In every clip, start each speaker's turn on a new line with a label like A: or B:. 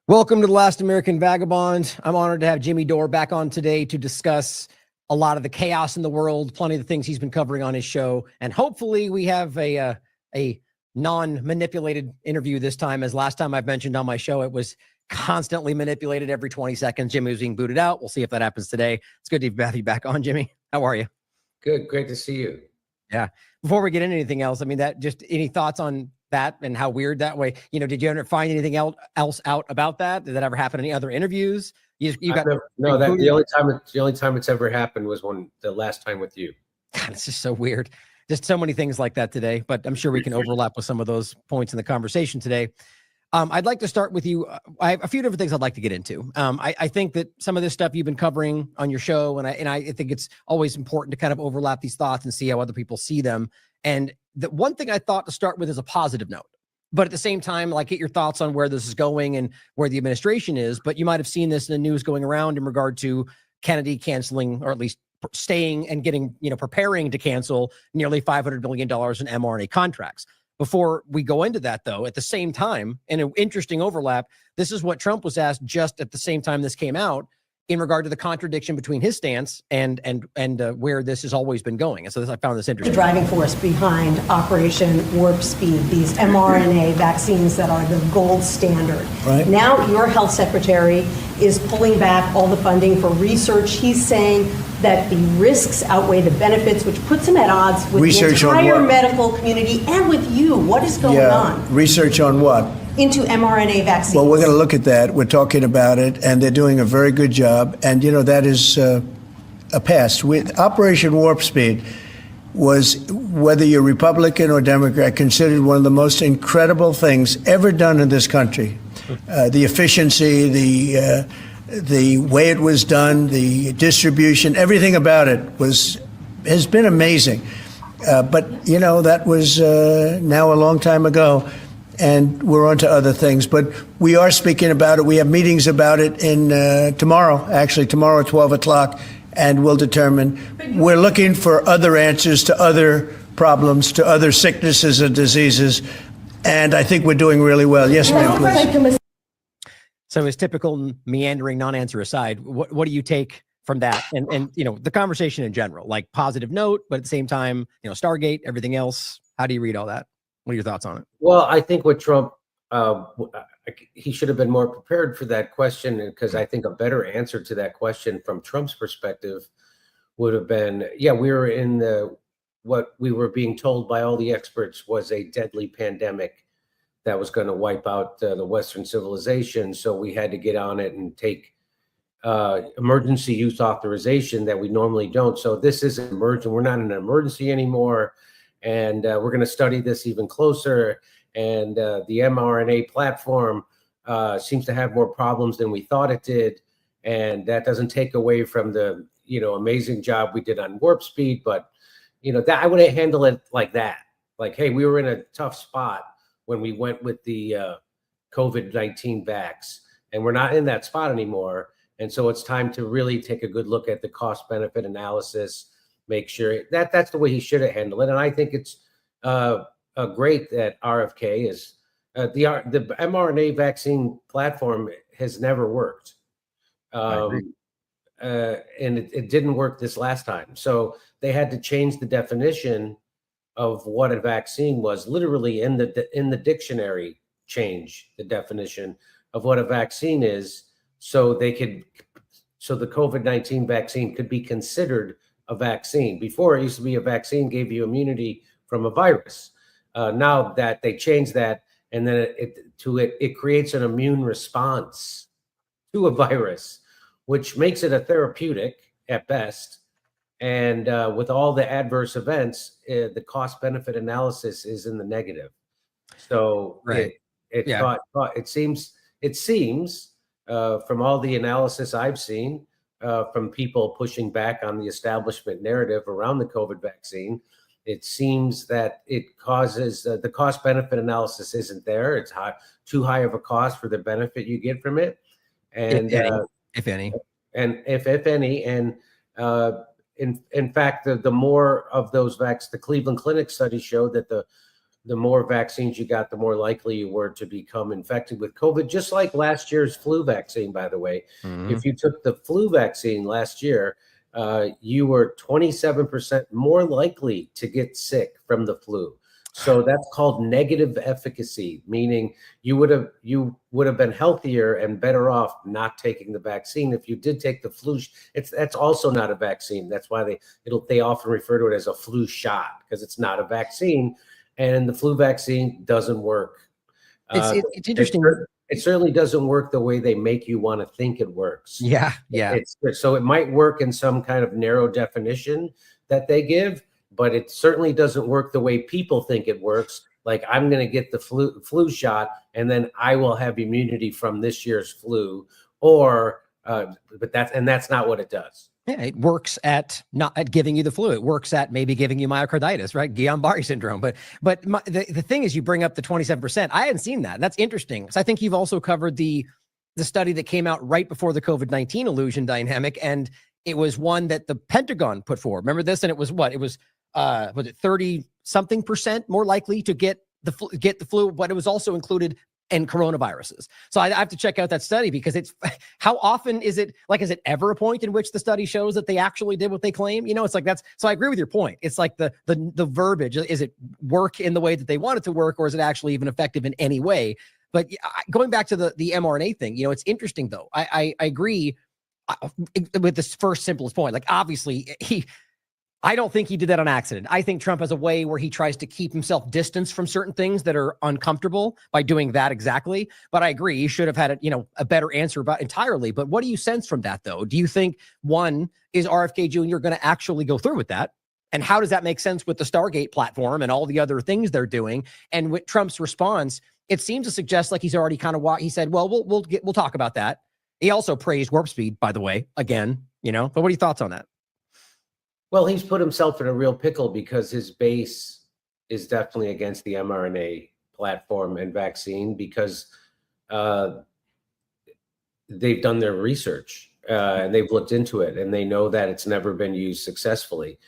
A: Welcome to The Last American Vagabond. I'm honored to have Jimmy Dore back on today to discuss a lot of the chaos in the world, plenty of the things he's been covering on his show. And hopefully we have a non-manipulated interview this time, as last time I've mentioned on my show, it was constantly manipulated every 20 seconds. Jimmy was being booted out. We'll see if that happens today. It's good to have you back on, Jimmy. How are you?
B: Good. Great to see you.
A: Yeah. Before we get into anything else, I mean, that just any thoughts on that and how weird that way, you know, did you ever find anything else out about that? Did that ever happen in any other interviews? You got
B: no, that the only time it's ever happened was the last time with you.
A: God, it's just so weird. Just so many things like that today, but I'm sure we can overlap with some of those points in the conversation today. I'd like to start with you. I have a few different things I'd like to get into. I think that some of this stuff you've been covering on your show, and I think it's always important to kind of overlap these thoughts and see how other people see them. And the one thing I thought to start with is a positive note, but at the same time, like, get your thoughts on where this is going and where the administration is. But you might have seen this in the news going around in regard to Kennedy canceling, or at least staying and getting, preparing to cancel nearly $500 million in mRNA contracts. Before we go into that, though, at the same time, in an interesting overlap, this is what Trump was asked just at the same time this came out in regard to the contradiction between his stance and where this has always been going. And so I found this interesting.
C: The driving force behind Operation Warp Speed, these mRNA vaccines that are the gold standard.
D: Right.
C: Now your health secretary is pulling back all the funding for research. He's saying that the risks outweigh the benefits, which puts him at odds with
D: Research
C: the entire
D: on what?
C: medical community and with you. What is going on?
D: Research on what?
C: Into mRNA vaccines.
D: Well, we're going to look at that. We're talking about it, and they're doing a very good job. And, that is a pass. Operation Warp Speed was, whether you're Republican or Democrat, considered one of the most incredible things ever done in this country. The efficiency, the way it was done, the distribution, everything about it has been amazing. But, that was now a long time ago. And we're on to other things, but we are speaking about it. We have meetings about it tomorrow at 12 o'clock, and we'll determine. We're looking for other answers to other problems, to other sicknesses and diseases, and I think we're doing really well. Yes, ma'am, please.
A: So his typical meandering non-answer aside, what do you take from that? And the conversation in general, like positive note, but at the same time, Stargate, everything else, how do you read all that? What are your thoughts on it?
B: Well, I think with Trump, he should have been more prepared for that question, because I think a better answer to that question from Trump's perspective would have been, we were in what we were being told by all the experts was a deadly pandemic that was going to wipe out the Western civilization. So we had to get on it and take emergency use authorization that we normally don't. So this is emergent. We're not in an emergency anymore. And we're going to study this even closer. And the mRNA platform seems to have more problems than we thought it did. And that doesn't take away from the, amazing job we did on Warp Speed. But, that I wouldn't handle it like that. Like, hey, we were in a tough spot when we went with the COVID-19 vax, and we're not in that spot anymore. And so it's time to really take a good look at the cost benefit analysis. Make sure that's the way he should have handled it. And I think it's great that RFK is the mRNA vaccine platform has never worked. And it didn't work this last time. So they had to change the definition of what a vaccine was, literally in the dictionary, change the definition of what a vaccine is, so the COVID-19 vaccine could be considered a vaccine. Before, it used to be a vaccine gave you immunity from a virus. Now that they changed that, and then it creates an immune response to a virus, which makes it a therapeutic at best. And with all the adverse events, the cost benefit analysis is in the negative. So
A: right.
B: It seems from all the analysis I've seen, from people pushing back on the establishment narrative around the COVID vaccine, it seems that it causes the cost benefit analysis isn't there. It's too high of a cost for the benefit you get from it. And
A: if any,
B: and in fact, the more of those the Cleveland Clinic study showed that the more vaccines you got, the more likely you were to become infected with COVID, just like last year's flu vaccine, by the way. If you took the flu vaccine last year, you were 27% more likely to get sick from the flu. So that's called negative efficacy, meaning you would have been healthier and better off not taking the vaccine. If you did take the flu, that's also not a vaccine. That's why they often refer to it as a flu shot, because it's not a vaccine, and the flu vaccine doesn't work.
A: It's interesting.
B: It certainly doesn't work the way they make you want to think it works.
A: Yeah.
B: So it might work in some kind of narrow definition that they give, but it certainly doesn't work the way people think it works. Like, I'm going to get the flu shot, and then I will have immunity from this year's flu, but that's not what it does.
A: Yeah, it works at not at giving you the flu. It works at maybe giving you myocarditis, right? Guillain-Barré syndrome. But the thing is, you bring up the 27%. I hadn't seen that. That's interesting. So I think you've also covered the study that came out right before the COVID-19 illusion dynamic, and it was one that the Pentagon put forward. Remember this? And it was what? It was it 30-something% more likely to get the flu, but it was also included in coronaviruses. So I have to check out that study, because it's, how often is it, like, is it ever a point in which the study shows that they actually did what they claim? It's like, so I agree with your point. It's like the verbiage, is it work in the way that they want it to work, or is it actually even effective in any way? But going back to the mRNA thing, it's interesting though. I agree with this first simplest point. Like, obviously I don't think he did that on accident. I think Trump has a way where he tries to keep himself distanced from certain things that are uncomfortable by doing that exactly. But I agree, he should have had a better answer about entirely. But what do you sense from that, though? Do you think, one, is RFK Jr. going to actually go through with that? And how does that make sense with the Stargate platform and all the other things they're doing? And with Trump's response, it seems to suggest like he's already kind of he said, well, we'll talk about that. He also praised warp speed, by the way, again, but what are your thoughts on that?
B: Well, he's put himself in a real pickle, because his base is definitely against the mRNA platform and vaccine, because they've done their research and they've looked into it, and they know that it's never been used successfully.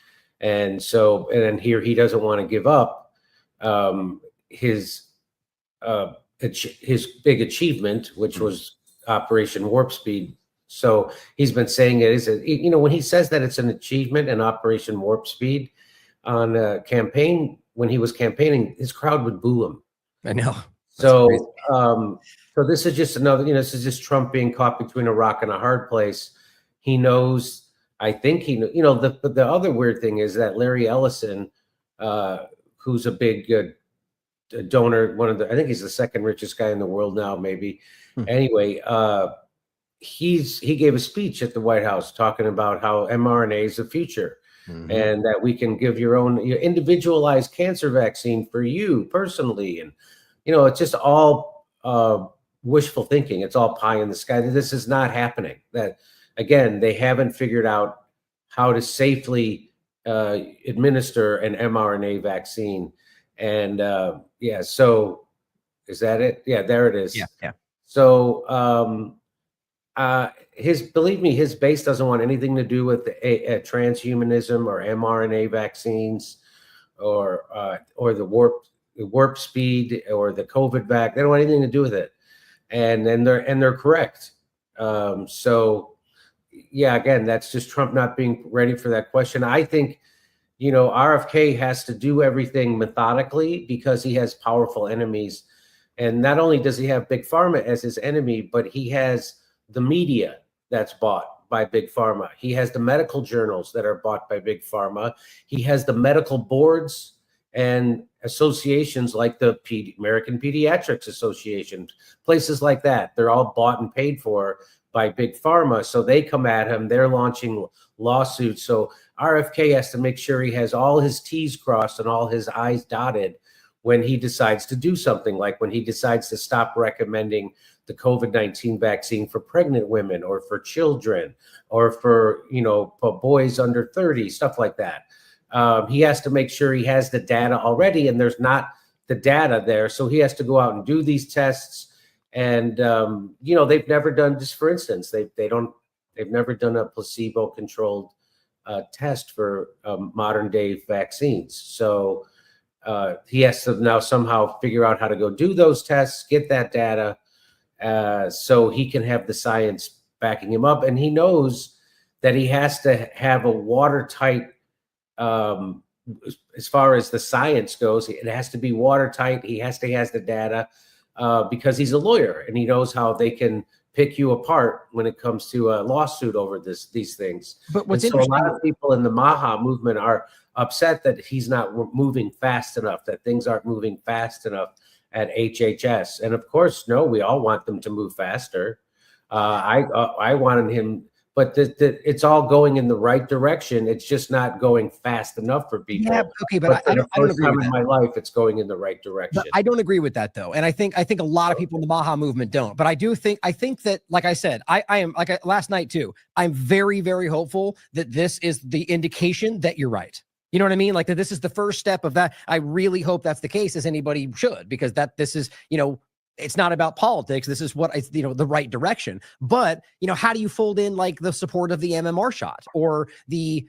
B: And so, and here he doesn't want to give up his big achievement, which was Operation Warp Speed. So he's been saying when he says that it's an achievement in Operation Warp Speed on a campaign, when he was campaigning, his crowd would boo him.
A: I know.
B: So this is just another, this is just Trump being caught between a rock and a hard place. He knows, I think the other weird thing is that Larry Ellison, who's a big donor, I think he's the second richest guy in the world now, maybe. Anyway, he gave a speech at the White House talking about how mRNA is the future, and that we can give your own individualized cancer vaccine for you personally. And, it's just all wishful thinking. It's all pie in the sky. This is not happening. That, again, they haven't figured out how to safely administer an mRNA vaccine. And so is that it? Yeah, there it is.
A: Yeah.
B: So, believe me, his base doesn't want anything to do with transhumanism or mRNA vaccines or the warp speed or the COVID vac. They don't want anything to do with it, and they're correct. So yeah, again, that's just Trump not being ready for that question. I think RFK has to do everything methodically, because he has powerful enemies, and not only does he have Big Pharma as his enemy, but he has the media that's bought by Big Pharma. He has the medical journals that are bought by Big Pharma. He has the medical boards and associations like the American Pediatrics Association, places like that. They're all bought and paid for by Big Pharma. So they come at him. They're launching lawsuits. So RFK has to make sure he has all his T's crossed and all his I's dotted when he decides to do something, like when he decides to stop recommending the COVID-19 vaccine for pregnant women or for children or for boys under 30, stuff like that. He has to make sure he has the data already, and there's not the data there. So he has to go out and do these tests. And, they've never done, just for instance, they've never done a placebo-controlled test for modern day vaccines. So he has to now somehow figure out how to go do those tests, get that data, so he can have the science backing him up. And he knows that he has to have a watertight, as far as the science goes, it has to be watertight. He has the data, because he's a lawyer and he knows how they can pick you apart when it comes to a lawsuit over these things.
A: But what's
B: so a
A: interesting,
B: lot of people in the Maha movement are upset that he's not moving fast enough, that things aren't moving fast enough at HHS. And of course, no, we all want them to move faster. I wanted him, but it's all going in the right direction. It's just not going fast enough for people.
A: yeah, okay, but I don't agree with that.
B: In my life, it's going in the right direction.
A: But I don't agree with that though, and I think a lot of people in the Maha movement don't. But I think that, like I said, I am last night too. I'm very, very hopeful that this is the indication that you're right. You know what I mean? Like that this is the first step of that. I really hope that's the case, as anybody should, because this is, it's not about politics. This is what the right direction. But, how do you fold in like the support of the MMR shot or the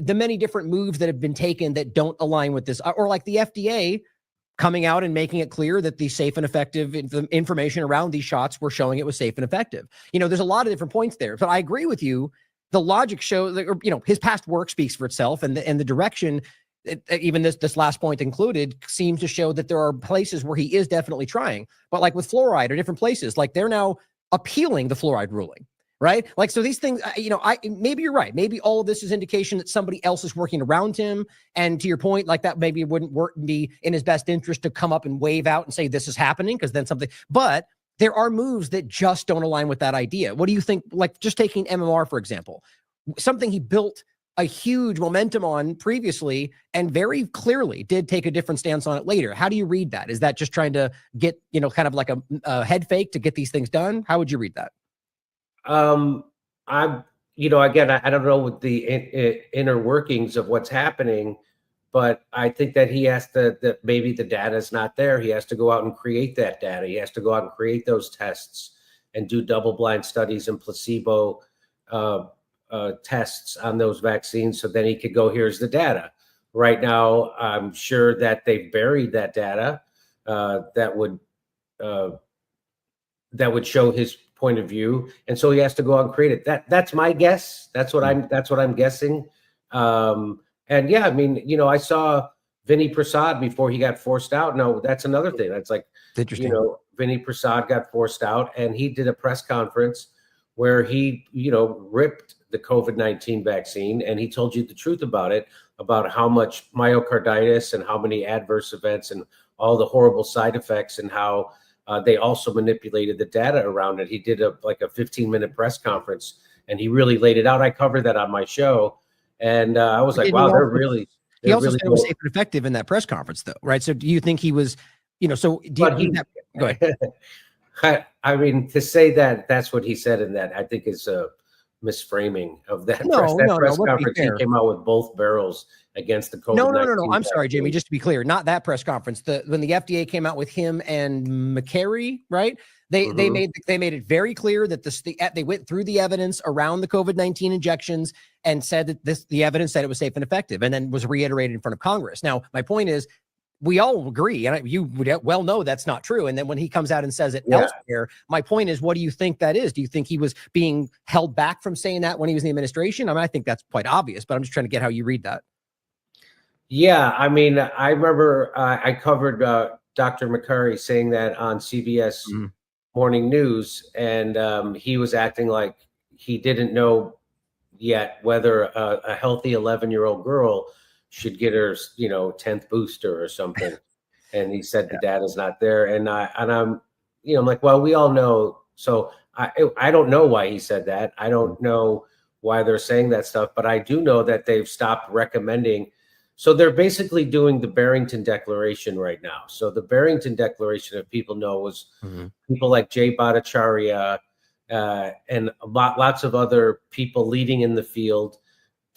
A: many different moves that have been taken that don't align with this, or like the FDA coming out and making it clear that the safe and effective information around these shots were showing it was safe and effective. There's a lot of different points there, but I agree with you. The logic shows that, his past work speaks for itself, and the direction, even this last point included, seems to show that there are places where he is definitely trying. But like with fluoride or different places, like they're now appealing the fluoride ruling, right? Like, so these things, maybe you're right. Maybe all of this is indication that somebody else is working around him. And to your point, like that maybe it wouldn't be in his best interest to come up and wave out and say this is happening, because then something, but there are moves that just don't align with that idea. What do you think? Like just taking MMR, for example, something he built a huge momentum on previously and very clearly did take a different stance on it later. How do you read that? Is that just trying to get, kind of like a head fake to get these things done? How would you read that?
B: Again, I don't know what the inner workings of what's happening, but I think that he has to, that maybe the data is not there. He has to go out and create that data. He has to go out and create those tests and do double-blind studies and placebo tests on those vaccines. So then he could go, here's the data. Right now, I'm sure that they've buried that data that would show his point of view. And so he has to go out and create it. That's my guess. That's what I'm guessing. And yeah, I mean, I saw Vinny Prasad before he got forced out. No, that's another thing. That's like,
A: interesting.
B: Vinny Prasad got forced out, and he did a press conference where he, ripped the COVID-19 vaccine, and he told you the truth about it, about how much myocarditis and how many adverse events and all the horrible side effects, and how they also manipulated the data around it. He did a 15-minute press conference, and he really laid it out. I covered that on my show. And I was like, wow,
A: he also said it was safe and effective in that press conference, though, right? So do you think he was, go ahead.
B: I mean, to say that that's what he said in that, I think is a misframing of that press conference. He came out with both barrels against the COVID-19.
A: No. I'm sorry, Jimmy. Just to be clear, not that press conference. When the FDA came out with him and McCary, right? They made it very clear that they went through the evidence around the COVID-19 injections and said that the evidence said it was safe and effective, and then was reiterated in front of Congress. Now, my point is, we all agree, and you would well know that's not true. And then when he comes out and says it elsewhere, my point is, what do you think that is? Do you think he was being held back from saying that when he was in the administration? I mean, I think that's quite obvious, but I'm just trying to get how you read that.
B: Yeah, I mean, I remember I covered Dr. McCurry saying that on CBS Morning News, and he was acting like he didn't know yet whether a healthy 11-year-old girl should get her, 10th booster or something. And he said the data's not there. And I'm like, well, we all know. So I don't know why he said that. I don't know why they're saying that stuff, but I do know that they've stopped recommending. So they're basically doing the Barrington Declaration right now. So the Barrington Declaration, if people know, was people like Jay Bhattacharya and lots of other people leading in the field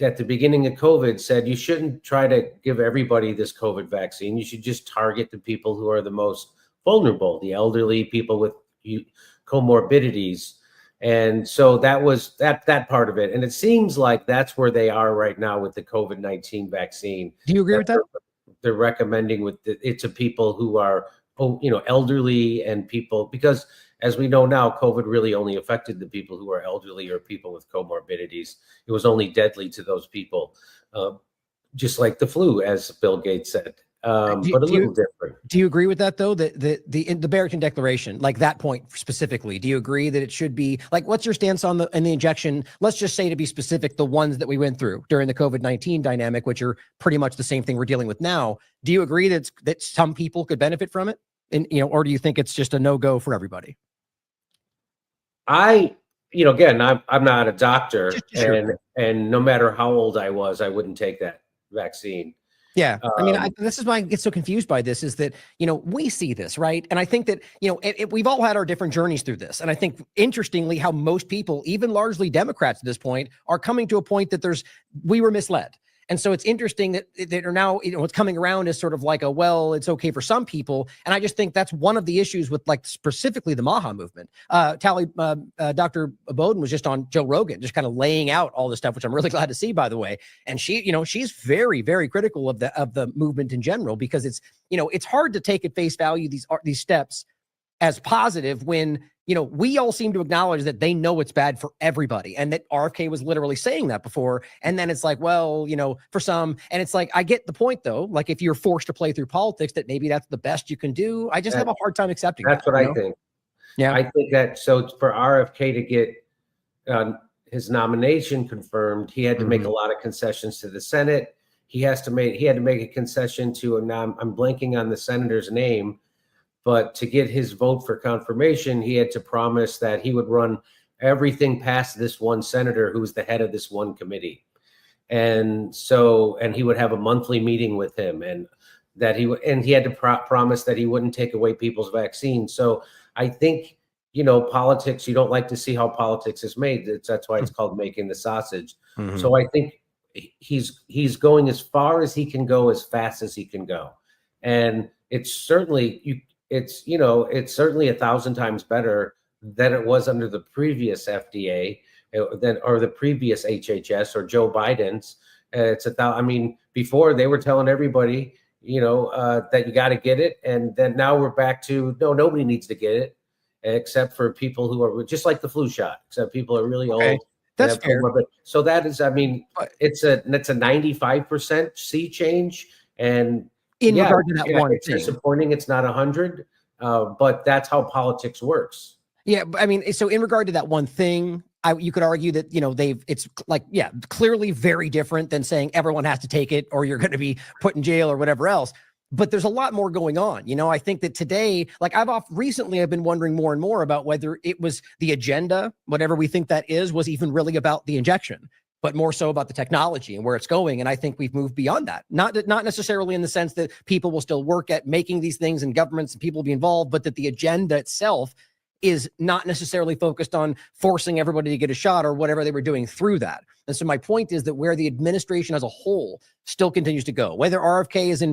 B: at the beginning of COVID said you shouldn't try to give everybody this COVID vaccine. You should just target the people who are the most vulnerable, the elderly, people with comorbidities. And so that was that part of it. And it seems like that's where they are right now with the COVID-19 vaccine.
A: Do you agree with that?
B: they're recommending it to people who are, elderly and people, because as we know now, COVID really only affected the people who are elderly or people with comorbidities. It was only deadly to those people, just like the flu, as Bill Gates said, but a little different.
A: Do you agree with that, though? The Barrington Declaration, like that point specifically, do you agree that it should be like, what's your stance on the injection? Let's just say, to be specific, the ones that we went through during the COVID-19 dynamic, which are pretty much the same thing we're dealing with now. Do you agree that some people could benefit from it, and or do you think it's just a no-go for everybody?
B: Again, I'm not a doctor,
A: Sure.
B: and no matter how old I was, I wouldn't take that vaccine.
A: Yeah. This is why I get so confused by this, is that, we see this, right? And I think that, we've all had our different journeys through this. And I think, interestingly, how most people, even largely Democrats at this point, are coming to a point that we were misled. And so it's interesting that are now, what's coming around is sort of like it's okay for some people. And I just think that's one of the issues with, like, specifically the MAHA movement. Dr. Bowden was just on Joe Rogan, just kind of laying out all this stuff, which I'm really glad to see, by the way. And she's very, very critical of the movement in general, because it's hard to take at face value these steps as positive when, we all seem to acknowledge that they know it's bad for everybody, and that RFK was literally saying that before. And then it's like, well, for some, and it's like, I get the point, though. Like, if you're forced to play through politics, that maybe that's the best you can do. I just have a hard time accepting
B: that's
A: that.
B: That's what I think.
A: Yeah.
B: I think that, so for RFK to get his nomination confirmed, he had to make a lot of concessions to the Senate. He had to make a concession to, and now I'm blanking on the senator's name, but to get his vote for confirmation, he had to promise that he would run everything past this one senator who's the head of this one committee. And he would have a monthly meeting with him, and that he had to promise that he wouldn't take away people's vaccines. So I think, politics, you don't like to see how politics is made. That's why it's called making the sausage. Mm-hmm. So I think he's going as far as he can go, as fast as he can go. And it's certainly, it's certainly 1,000 times better than it was under the previous FDA, or the previous HHS, or Joe Biden's. Before they were telling everybody, that you got to get it, and then now we're back to nobody needs to get it, except for people who are just like the flu shot, except people are really old.
A: That's fair.
B: So that is, it's a 95% sea change, and
A: in regard to that one
B: it's
A: thing,
B: disappointing it's not 100, but that's how politics works.
A: Yeah, so in regard to that one thing, you could argue that it's like, clearly very different than saying everyone has to take it or you're going to be put in jail or whatever else. But there's a lot more going on. I think that today, like, I've been wondering more and more about whether it was the agenda, whatever we think that is, was even really about the injection, but more so about the technology and where it's going. And I think we've moved beyond that. Not necessarily in the sense that people will still work at making these things and governments and people will be involved, but that the agenda itself is not necessarily focused on forcing everybody to get a shot or whatever they were doing through that. And so my point is that where the administration as a whole still continues to go, whether RFK is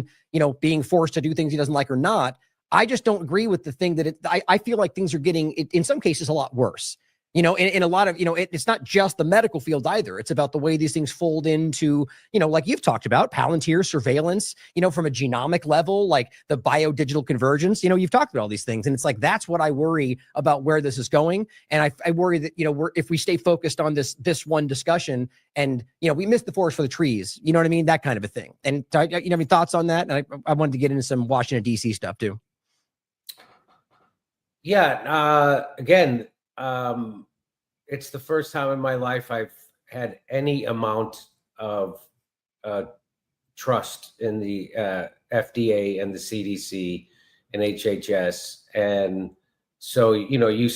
A: being forced to do things he doesn't like or not, I just don't agree with the thing that I feel like things are getting, in some cases, a lot worse. In a lot of, it's not just the medical field either. It's about the way these things fold into, like you've talked about, Palantir surveillance, from a genomic level, like the biodigital convergence, you've talked about all these things. And it's like, that's what I worry about where this is going. And I worry that, if we stay focused on this one discussion and, we miss the forest for the trees, you know what I mean? That kind of a thing. And any thoughts on that? And I wanted to get into some Washington, D.C. stuff too.
B: Yeah. Again, it's the first time in my life I've had any amount of trust in the FDA and the CDC and HHS. And so, you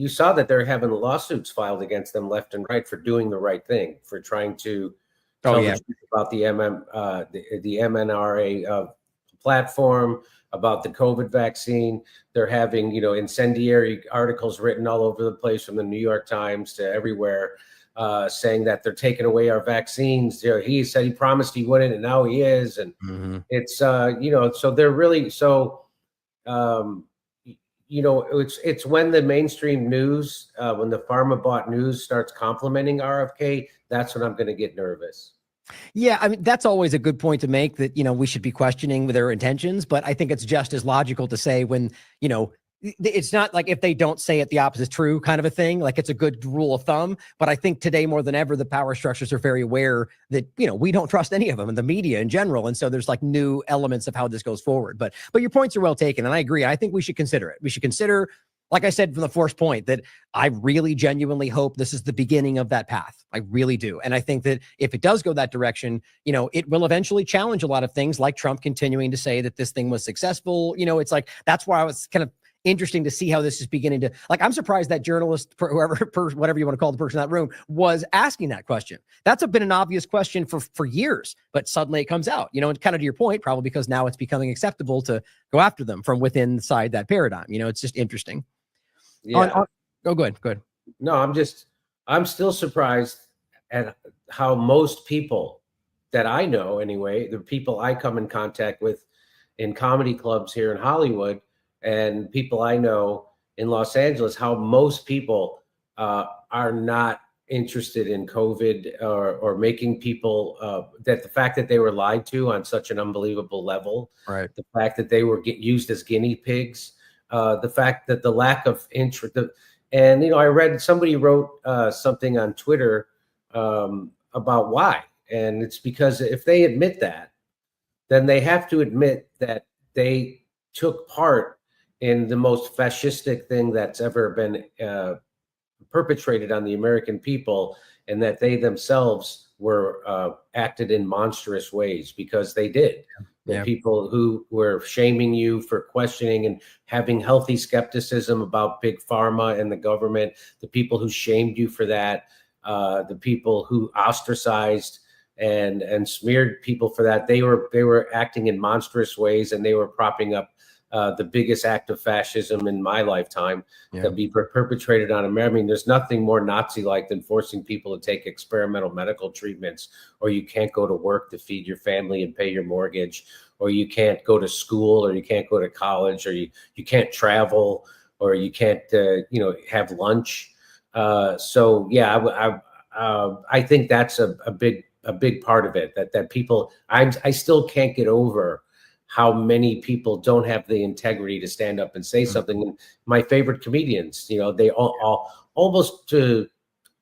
B: saw that they're having lawsuits filed against them left and right for doing the right thing, for trying to tell the truth about the mRNA platform, about the COVID vaccine. They're having, incendiary articles written all over the place, from the New York Times to everywhere, saying that they're taking away our vaccines. He said he promised he wouldn't, and now he is. And it's, so they're really, it's when the mainstream news, when the pharma bought news starts complimenting RFK, that's when I'm going to get nervous.
A: Yeah, I mean, that's always a good point to make, that, we should be questioning their intentions. But I think it's just as logical to say, when, it's not like if they don't say it, the opposite is true kind of a thing. Like, it's a good rule of thumb. But I think today more than ever, the power structures are very aware that, we don't trust any of them, and the media in general. And so there's like new elements of how this goes forward. But your points are well taken. And I agree. I think we should consider it. We should consider, like I said from the first point, that I really genuinely hope this is the beginning of that path. I really do. And I think that if it does go that direction, it will eventually challenge a lot of things, like Trump continuing to say that this thing was successful. It's like, that's why I was kind of interesting to see how this is beginning to, like, I'm surprised that journalist, whatever you want to call the person in that room, was asking that question. That's been an obvious question for years, but suddenly it comes out, and kind of to your point, probably because now it's becoming acceptable to go after them from within inside that paradigm. It's just interesting.
B: Yeah.
A: Go good.
B: No, I'm still surprised at how most people that I know, anyway, the people I come in contact with in comedy clubs here in Hollywood, and people I know in Los Angeles, how most people are not interested in COVID, or making people, that the fact that they were lied to on such an unbelievable level,
A: Right?
B: the fact that they were used as guinea pigs, the fact that the lack of interest, and I read somebody wrote something on Twitter about why, and it's because if they admit that, then they have to admit that they took part in the most fascistic thing that's ever been perpetrated on the American people, and that they themselves were acted in monstrous ways, because they did. The people who were shaming you for questioning and having healthy skepticism about big pharma and the government, the people who shamed you for that, the people who ostracized and smeared people for that, they were acting in monstrous ways, and they were propping up the biggest act of fascism in my lifetime to be perpetrated on America. I mean, there's nothing more Nazi-like than forcing people to take experimental medical treatments, or you can't go to work to feed your family and pay your mortgage, or you can't go to school, or you can't go to college, or you can't travel, or you can't have lunch. So yeah, I think that's a big part of it, that people, I still can't get over how many people don't have the integrity to stand up and say something. And my favorite comedians, they almost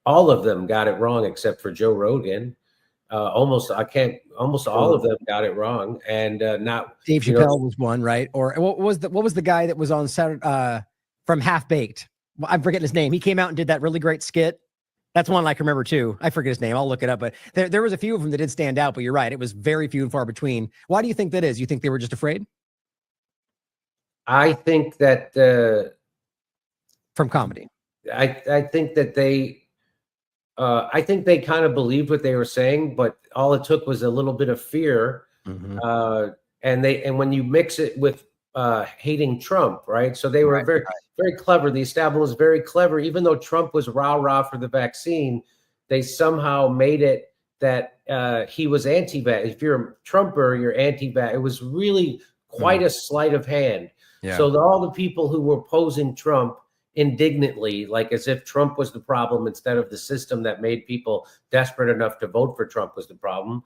B: all of them got it wrong, except for Joe Rogan. Almost all of them got it wrong. And not
A: Dave Chappelle was one, right? Or what was the guy that was on Saturday from Half Baked? I'm forgetting his name. He came out and did that really great skit. That's one I can remember too. I forget his name. I'll look it up. But there was a few of them that did stand out. But you're right. It was very few and far between. Why do you think that is? You think they were just afraid?
B: I think that
A: From comedy.
B: I think that I think they kind of believed what they were saying, but all it took was a little bit of fear. And when you mix it with hating Trump, right? So they were very clever. The establishment was very clever. Even though Trump was rah-rah for the vaccine, they somehow made it that he was anti-vax. If you're a Trumper, you're anti-vax. It was really quite a sleight of hand. So all the people who were opposing Trump indignantly, like as if Trump was the problem instead of the system that made people desperate enough to vote for Trump was the problem.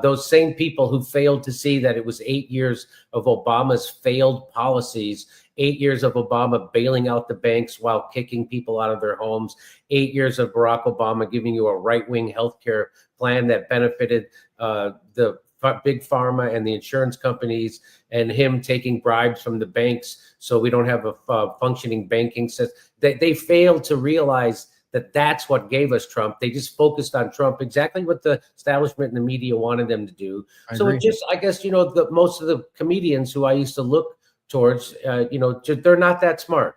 B: Those same people who failed to see that it was 8 years of Obama's failed policies, 8 years of Obama bailing out the banks while kicking people out of their homes, 8 years of Barack Obama giving you a right-wing healthcare plan that benefited the big pharma and the insurance companies, and him taking bribes from the banks so we don't have a functioning banking system. They failed to realize that that's what gave us Trump. They just focused on Trump, exactly what the establishment and the media wanted them to do. I guess, most of the comedians who I used to look towards, they're not that smart.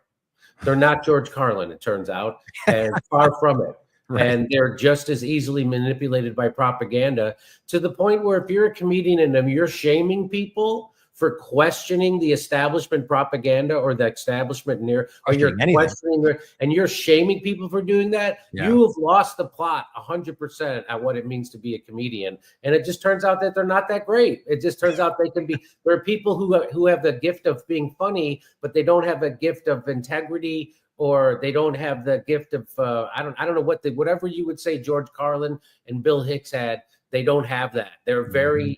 B: They're not George Carlin, it turns out, and far from it. Right. And they're just as easily manipulated by propaganda, to the point where if you're a comedian and you're shaming people for questioning the establishment propaganda or the establishment or you're questioning and you're shaming people for doing that, you have lost the plot 100% at what it means to be a comedian. And it just turns out that they're not that great. It just turns out there are people who have the gift of being funny, but they don't have a gift of integrity, or they don't have the gift of I don't know whatever you would say George Carlin and Bill Hicks had. They don't have that. They're very,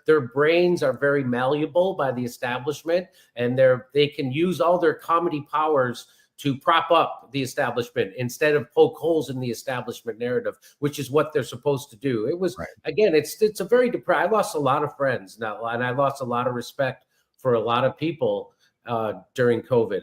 B: their brains are very malleable by the establishment, and they can use all their comedy powers to prop up the establishment instead of poke holes in the establishment narrative, which is what they're supposed to do. It was, again, it's a very depressing. I lost a lot of friends now, and I lost a lot of respect for a lot of people during COVID.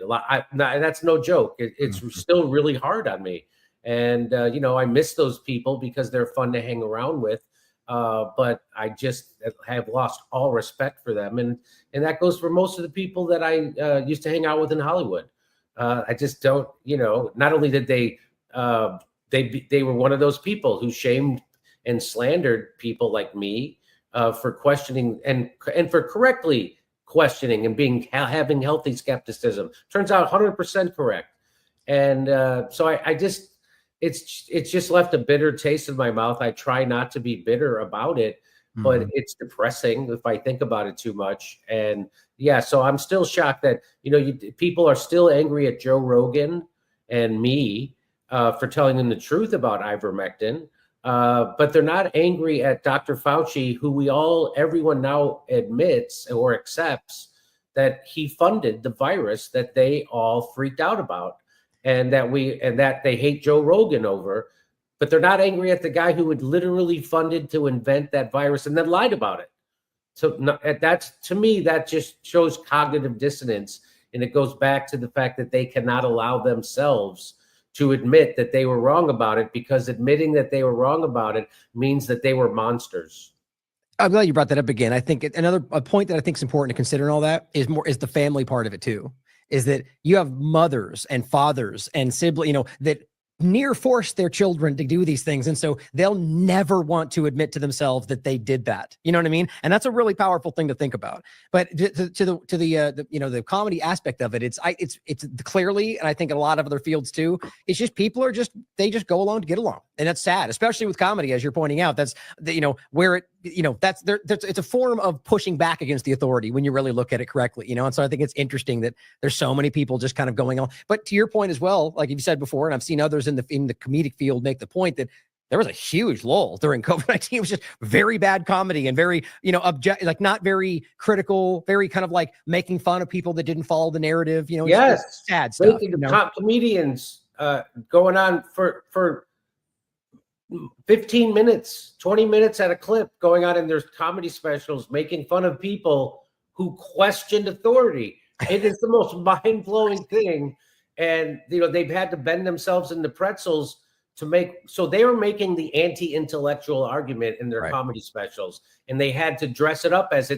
B: That's no joke. It's still really hard on me. And, I miss those people because they're fun to hang around with. But I just have lost all respect for them. And that goes for most of the people that I used to hang out with in Hollywood. I just don't, not only did they were one of those people who shamed and slandered people like me for questioning and for correctly questioning and having healthy skepticism. Turns out 100% correct. And so I just, it's just left a bitter taste in my mouth. I try not to be bitter about it, but it's depressing if I think about it too much. And yeah, so I'm still shocked that, people are still angry at Joe Rogan and me for telling them the truth about ivermectin. But they're not angry at Dr. Fauci, who everyone now admits or accepts that he funded the virus that they all freaked out about, and that they hate Joe Rogan over. But they're not angry at the guy who had literally funded to invent that virus and then lied about it. So to me, that just shows cognitive dissonance. And it goes back to the fact that they cannot allow themselves to admit that they were wrong about it, because admitting that they were wrong about it means that they were monsters.
A: I'm glad you brought that up again. I think a point that I think is important to consider in all that is the family part of it too. Is that you have mothers and fathers and siblings, that near force their children to do these things. And so they'll never want to admit to themselves that they did that. You know what I mean? And that's a really powerful thing to think about. But to the comedy aspect of it, it's clearly, and I think in a lot of other fields too, it's just people they just go along to get along. And that's sad, especially with comedy, as you're pointing out. That's where it's a form of pushing back against the authority when you really look at it correctly, And so I think it's interesting that there's so many people just kind of going on. But to your point as well, like you said before, and I've seen others in the comedic field make the point that there was a huge lull during COVID-19. It was just very bad comedy and very, not very critical, very kind of like making fun of people that didn't follow the narrative,
B: Yes.
A: Sad stuff.
B: Comedians going on for 15 minutes, 20 minutes at a clip, going on in their comedy specials, making fun of people who questioned authority. It is the most mind-blowing thing. And, they've had to bend themselves into pretzels so they were making the anti-intellectual argument in their comedy specials, and they had to dress it up as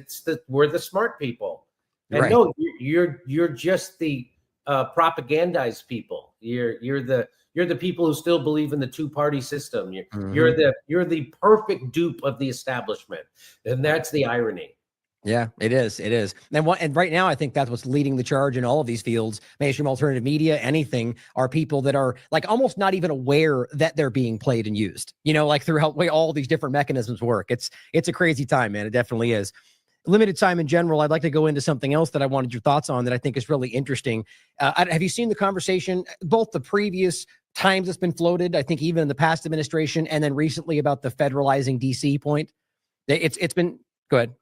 B: we're the smart people. And no, you're just the propagandized people. You're the people who still believe in the two-party system. You're the perfect dupe of the establishment, and that's the irony.
A: Yeah, it is. It is. And right now, I think that's what's leading the charge in all of these fields, mainstream alternative media, anything, are people that are like almost not even aware that they're being played and used, like throughout the way all these different mechanisms work. It's a crazy time, man. It definitely is. Limited time in general, I'd like to go into something else that I wanted your thoughts on that I think is really interesting. Have you seen the conversation, both the previous times it's been floated, I think even in the past administration, and then recently about the federalizing DC point? It's been, go ahead.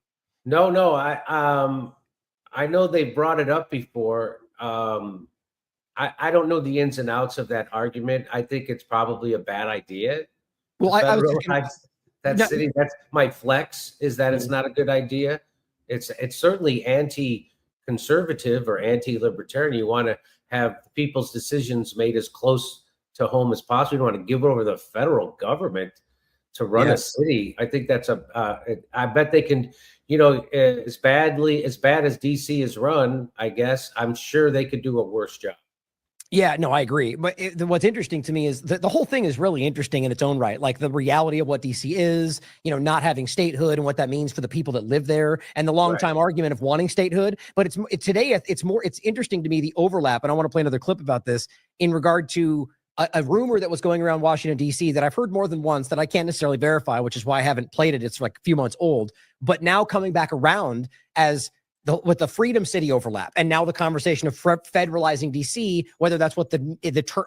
B: No, I know they brought it up before. I don't know the ins and outs of that argument. I think it's probably a bad idea.
A: Well, I was
B: city. That's my flex, is that it's not a good idea. It's certainly anti-conservative or anti-libertarian. You want to have people's decisions made as close to home as possible. You don't want to give over the federal government to run a city. I think that's I bet they can, as bad as DC is run, I guess, I'm sure they could do a worse job.
A: Yeah, no, I agree. But what's interesting to me is the whole thing is really interesting in its own right. Like the reality of what DC is, not having statehood and what that means for the people that live there, and the long time argument of wanting statehood. But it's interesting to me, the overlap. And I want to play another clip about this in regard to a rumor that was going around Washington, D.C. that I've heard more than once that I can't necessarily verify, which is why I haven't played it. It's like a few months old, but now coming back around as with the Freedom City overlap, and now the conversation of federalizing DC, whether that's what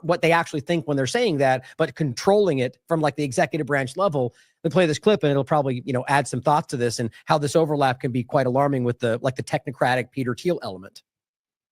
A: what they actually think when they're saying that, but controlling it from like the executive branch level. We play this clip, and it'll probably add some thoughts to this and how this overlap can be quite alarming with the technocratic Peter Thiel element.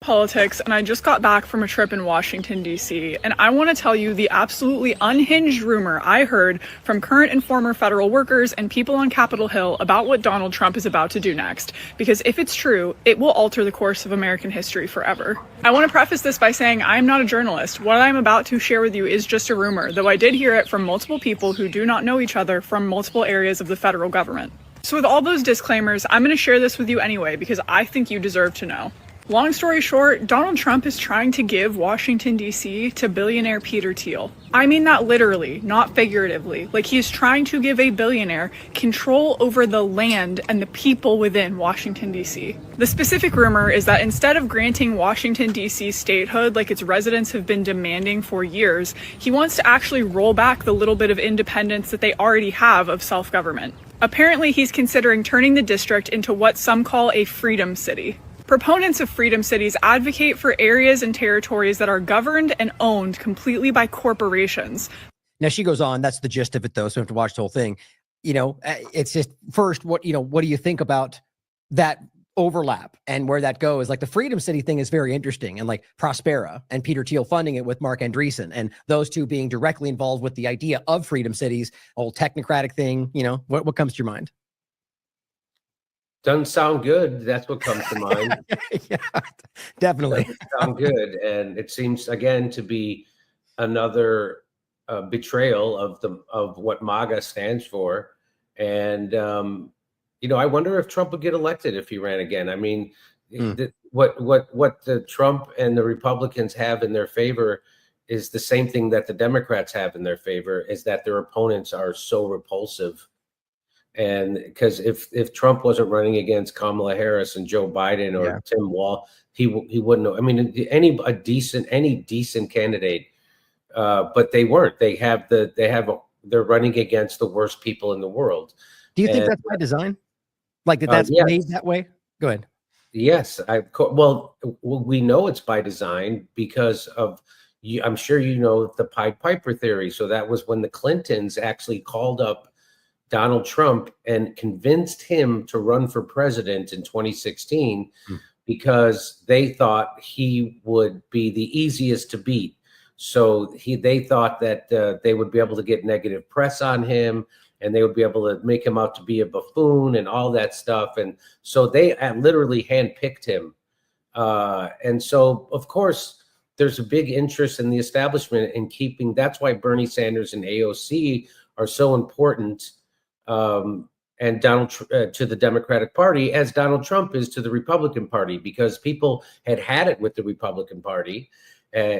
E: Politics, and I just got back from a trip in Washington, D.C., and I want to tell you the absolutely unhinged rumor I heard from current and former federal workers and people on Capitol Hill about what Donald Trump is about to do next, because if it's true, it will alter the course of American history forever. I want to preface this by saying I'm not a journalist. What I'm about to share with you is just a rumor, though I did hear it from multiple people who do not know each other from multiple areas of the federal government. So with all those disclaimers, I'm going to share this with you anyway, because I think you deserve to know. Long story short, Donald Trump is trying to give Washington, D.C. to billionaire Peter Thiel. I mean that literally, not figuratively. Like, he's trying to give a billionaire control over the land and the people within Washington, D.C. The specific rumor is that instead of granting Washington, D.C. statehood like its residents have been demanding for years, he wants to actually roll back the little bit of independence that they already have of self-government. Apparently, he's considering turning the district into what some call a freedom city. Proponents of freedom cities advocate for areas and territories that are governed and owned completely by corporations.
A: Now she goes on, that's the gist of it though, so we have to watch the whole thing. It's just first, what do you think about that overlap and where that goes? Like the Freedom City thing is very interesting, and like Prospera and Peter Thiel funding it with Marc Andreessen, and those two being directly involved with the idea of freedom cities, whole technocratic thing. What comes to your mind?
B: Doesn't sound good. That's what comes to mind.
A: Yeah, definitely.
B: Doesn't sound good. And it seems, again, to be another betrayal of what MAGA stands for. And, I wonder if Trump would get elected if he ran again. I mean, what the Trump and the Republicans have in their favor is the same thing that the Democrats have in their favor, is that their opponents are so repulsive. And because if Trump wasn't running against Kamala Harris and Joe Biden or Tim Walz, he wouldn't know. I mean, any decent candidate, but they weren't. They're running against the worst people in the world.
A: Do you think that's by design? Like that's
B: yes.
A: made that way? Go ahead.
B: Yes, well, we know it's by design because of. I'm sure you know the Pied Piper theory. So that was when the Clintons actually called up Donald Trump and convinced him to run for president in 2016 because they thought he would be the easiest to beat. So they thought that they would be able to get negative press on him, and they would be able to make him out to be a buffoon and all that stuff. And so they literally handpicked him. And so, of course, there's a big interest in the establishment in keeping. That's why Bernie Sanders and AOC are so important. And Donald to the Democratic Party, as Donald Trump is to the Republican Party, because people had it with the Republican Party,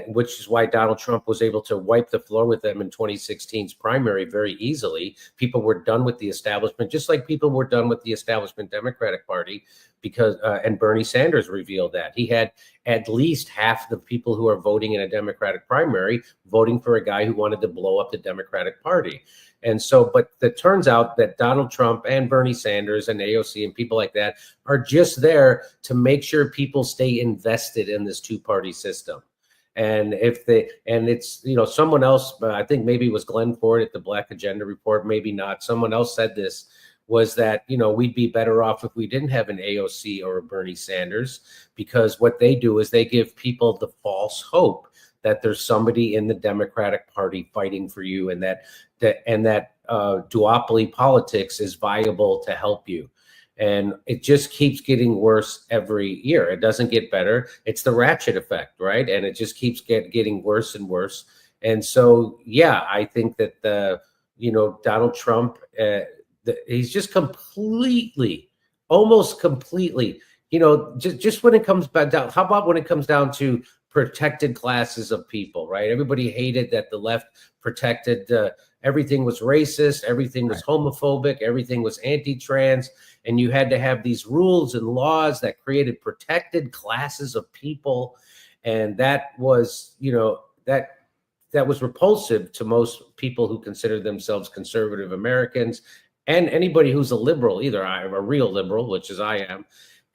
B: which is why Donald Trump was able to wipe the floor with them in 2016's primary very easily. People were done with the establishment, just like people were done with the establishment Democratic Party, because and Bernie Sanders revealed that he had at least half the people who are voting in a Democratic primary voting for a guy who wanted to blow up the Democratic Party. And so, but it turns out that Donald Trump and Bernie Sanders and AOC and people like that are just there to make sure people stay invested in this two-party system. And it's, someone else, I think maybe it was Glenn Ford at the Black Agenda Report, maybe not. Someone else said this, was that, we'd be better off if we didn't have an AOC or a Bernie Sanders, because what they do is they give people the false hope that there's somebody in the Democratic Party fighting for you, and that duopoly politics is viable to help you. And it just keeps getting worse every year. It doesn't get better. It's the ratchet effect, right? And it just keeps getting worse and worse. And so, I think that Donald Trump, he's just almost completely, just when it comes back down. How about when it comes down to protected classes of people, right? Everybody hated that the left protected, everything was racist, everything was homophobic, everything was anti-trans, and you had to have these rules and laws that created protected classes of people. And that was, that was repulsive to most people who consider themselves conservative Americans, and anybody who's a liberal, either a real liberal, which is I am.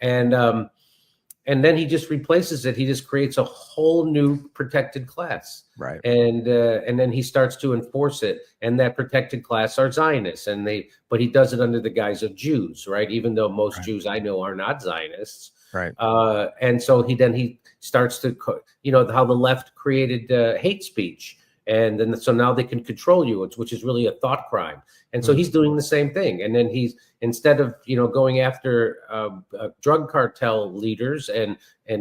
B: And then he just replaces it. He just creates a whole new protected class,
A: Right?
B: And then he starts to enforce it. And that protected class are Zionists, but he does it under the guise of Jews, right? Even though most Jews I know are not Zionists,
A: Right.
B: And so he starts to, how the left created hate speech, and then so now they can control you, which is really a thought crime. And so he's doing the same thing. And then he's, instead of going after drug cartel leaders and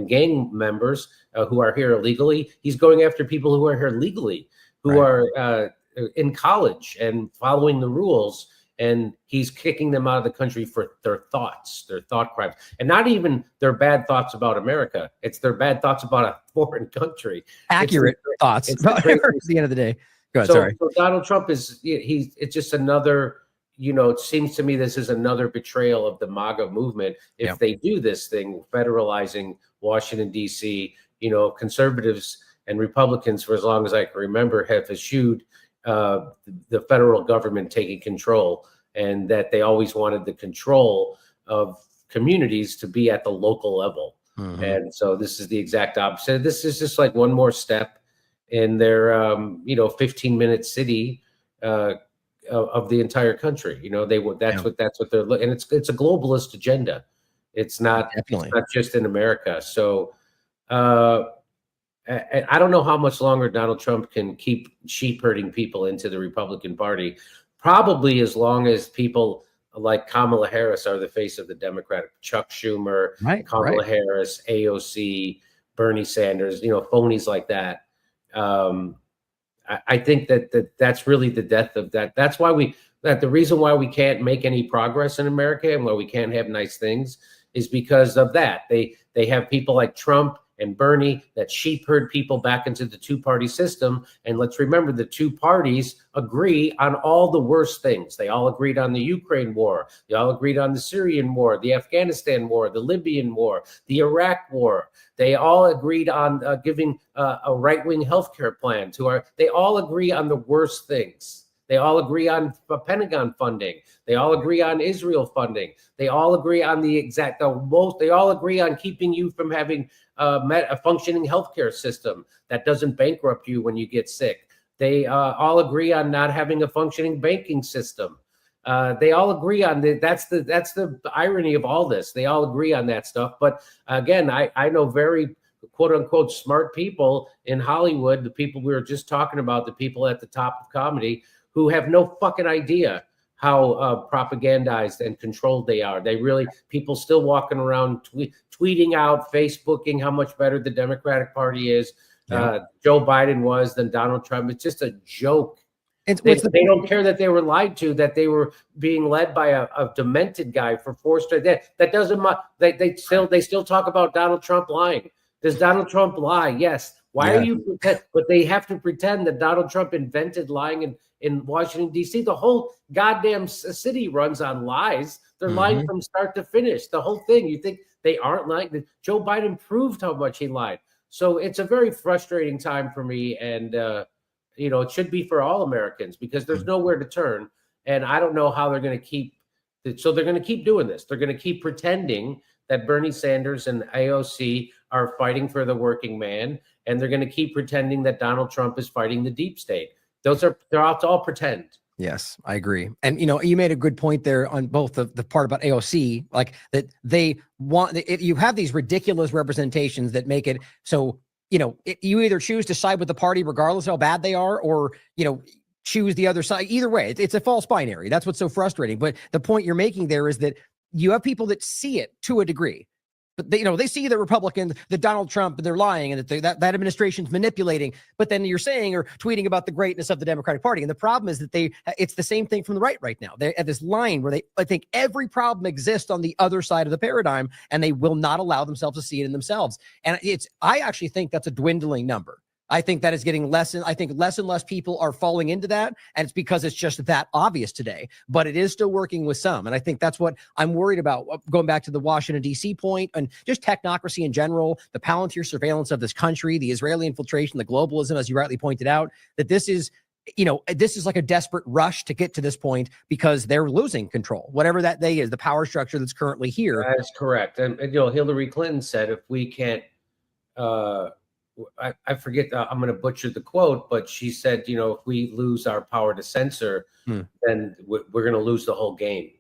B: gang members who are here illegally, he's going after people who are here legally, who are in college and following the rules. And he's kicking them out of the country for their thought crimes, and not even their bad thoughts about America. It's their bad thoughts about a foreign country.
A: Accurate thoughts about America at the end of the day. Go ahead, sorry.
B: So Donald Trump it's just another, it seems to me this is another betrayal of the MAGA movement. If they do this thing, federalizing Washington, D.C., conservatives and Republicans, for as long as I can remember, have eschewed the federal government taking control, and that they always wanted the control of communities to be at the local level. And so this is the exact opposite. This is just like one more step in their 15-minute city of the entire country. That's what they're looking, and it's a globalist agenda. It's not just in America. So I don't know how much longer Donald Trump can keep sheep herding people into the Republican Party. Probably as long as people like Kamala Harris are the face of the Democratic, Chuck Schumer, Kamala Harris, AOC, Bernie Sanders, phonies like that. I think that's really the death of that. That's why the reason why we can't make any progress in America and why we can't have nice things is because of that. They have people like Trump and Bernie that sheep herd people back into the two-party system. And let's remember, the two parties agree on all the worst things. They all agreed on the Ukraine war. They all agreed on the Syrian war, the Afghanistan war, the Libyan war, the Iraq war. They all agreed on giving a right-wing healthcare plan they all agree on the worst things. They all agree on Pentagon funding. They all agree on Israel funding. They all agree on they all agree on keeping you from having a functioning healthcare system that doesn't bankrupt you when you get sick. They all agree on not having a functioning banking system. They all agree on that's the irony of all this. They all agree on that stuff. But again, I know very quote unquote smart people in Hollywood, the people we were just talking about, the people at the top of comedy, who have no fucking idea how propagandized and controlled they are. People still walking around tweeting out, Facebooking how much better the Democratic Party is. Joe Biden was than Donald Trump. It's just a joke. They don't care that they were lied to, that they were being led by a demented guy for 4 straight days. That doesn't matter. They still talk about Donald Trump lying. Does Donald Trump lie? Yes. Why are you pretend? But they have to pretend that Donald Trump invented lying in Washington, D.C. The whole goddamn city runs on lies. They're lying from start to finish. The whole thing. You think they aren't lying? Joe Biden proved how much he lied. So it's a very frustrating time for me. And, it should be for all Americans, because there's nowhere to turn. And I don't know how they're going to keep. So they're going to keep doing this. They're going to keep pretending that Bernie Sanders and AOC are fighting for the working man. And they're going to keep pretending that Donald Trump is fighting the deep state. They're all pretend.
A: Yes, I agree. And, you made a good point there on both the part about AOC, like that they want, you have these ridiculous representations that make it so, you either choose to side with the party regardless of how bad they are, or, choose the other side. Either way, it's a false binary. That's what's so frustrating. But the point you're making there is that you have people that see it to a degree. But they see the Republicans, the Donald Trump, and they're lying, and that administration's manipulating. But then you're saying or tweeting about the greatness of the Democratic Party. And the problem is that it's the same thing from the right now. They're at this line where I think every problem exists on the other side of the paradigm, and they will not allow themselves to see it in themselves. And I actually think that's a dwindling number. I think that is getting less and less people are falling into that. And it's because it's just that obvious today, but it is still working with some. And I think that's what I'm worried about, going back to the Washington, D.C. point, and just technocracy in general, the Palantir surveillance of this country, the Israeli infiltration, the globalism, as you rightly pointed out, that this is this is like a desperate rush to get to this point because they're losing control, whatever that they is, the power structure that's currently here.
B: That's correct. And Hillary Clinton said, if we can't, I forget, I'm going to butcher the quote, but she said, if we lose our power to censor, then we're going to lose the whole game.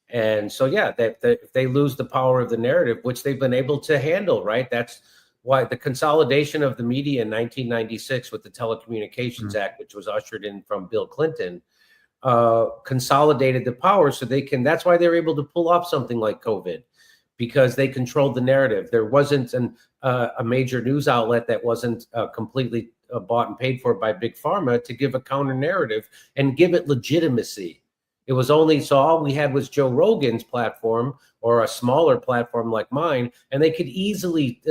B: And so, yeah, if they lose the power of the narrative, which they've been able to handle, right? That's why the consolidation of the media in 1996 with the Telecommunications Act, which was ushered in from Bill Clinton, consolidated the power so they can, that's why they're able to pull off something like COVID, because they controlled the narrative. There wasn't a major news outlet that wasn't completely bought and paid for by Big Pharma to give a counter narrative and give it legitimacy. It was only, so all we had was Joe Rogan's platform or a smaller platform like mine, and they could easily,